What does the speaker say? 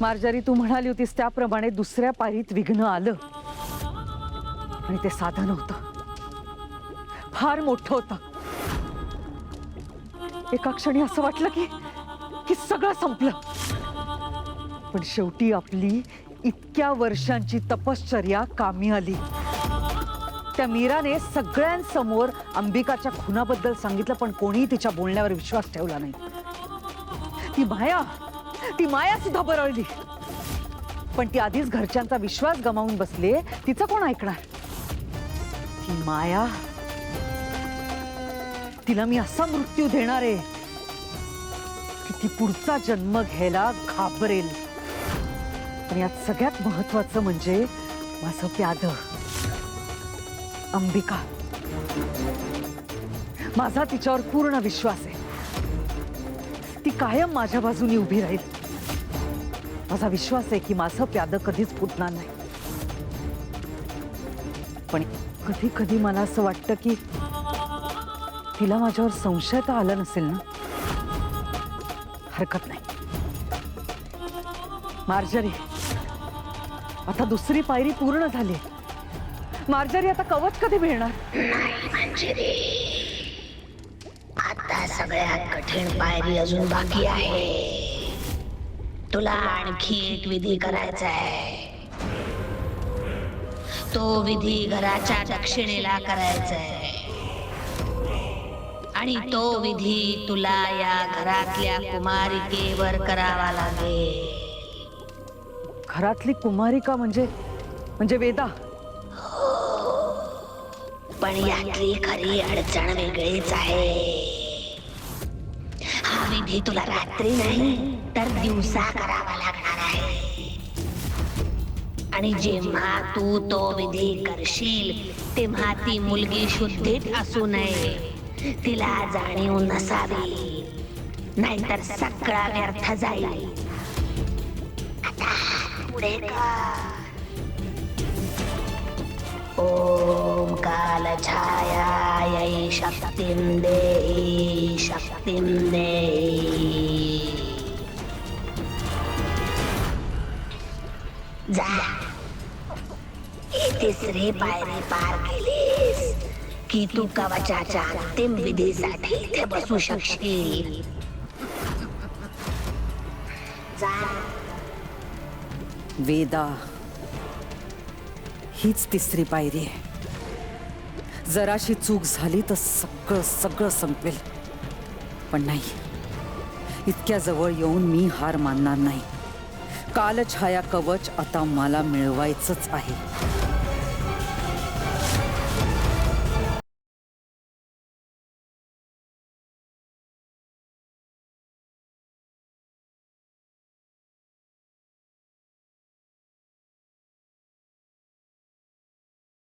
मार्जारी, तू म्हणाली होतीस त्याप्रमाणे दुसऱ्या पायरीत विघ्न आलं आणि ते साधं नव्हतं, फार मोठं होतं. एका क्षणी असं वाटलं की सगळं संपलं. पण शेवटी आपली इतक्या वर्षांची तपश्चर्या कामी आली. त्या मीराने सगळ्यांसमोर अंबिकाच्या खुनाबद्दल सांगितलं, पण कोणीही तिच्या बोलण्यावर विश्वास ठेवला नाही. ती माया सुद्धा बरळली. पण ती आधीच घरच्यांचा विश्वास गमावून बसले, तिचं कोण ऐकणार? ती माया, तिला मी असा मृत्यू देणार आहे की ती पुढचा जन्म घ्यायला घाबरेल. पण यात सगळ्यात महत्वाचं म्हणजे माझं प्याद, अंबिका. माझा तिच्यावर पूर्ण विश्वास आहे. ती कायम माझ्या बाजूने उभी राहील. माझा विश्वास आहे की माझं प्याद कधीच फुटणार नाही. पण कधी कधी मला असं वाटतं की तिला माझ्यावर संशय तर आला नसेल ना. हरकत नाही. मार्जरी, आता दुसरी पायरी पूर्ण झाली. मार्जरी, आता कवच कधी मिळणार? नाही मंजिरी, आता सगळ्यात कठीण पायरी अजून बाकी आहे. तुला आणखी एक विधी करायचा आहे. तो विधी घराच्या दक्षिणेला करायचा आहे आणि तो विधी तुला या घरातल्या कुमारिकेवर करावा लागेल. घरातली कुमारिका म्हणजे वेदा? पण यातली खरी अडचण वेगळीच आहे. हा विधी तुला रात्री नाही तर दिवसा करावा लागणार आहे. आणि जेव्हा तू तो विधी करशील तेव्हा ती मुलगी शुद्धीत असू नये. तिला जाणीव नसावी, नाहीतर सगळा व्यर्थ जाईल. आता पुढे कर. ओम कालछायायै शक्तिं देहि शक्तिं देहि. जा, ही तिसरी पायरी पार केलीस की तू कवचाच्या अंतिम विधीसाठी इथे बसू शकशील. जा. वेदा, हीच तिसरी पायरी आहे. जराशी चूक झाली तर सगळं संपेल. पण नाही, इतक्या जवळ येऊन मी हार मानणार नाही. कालछाया कवच आता मला मिळवायचंच आहे.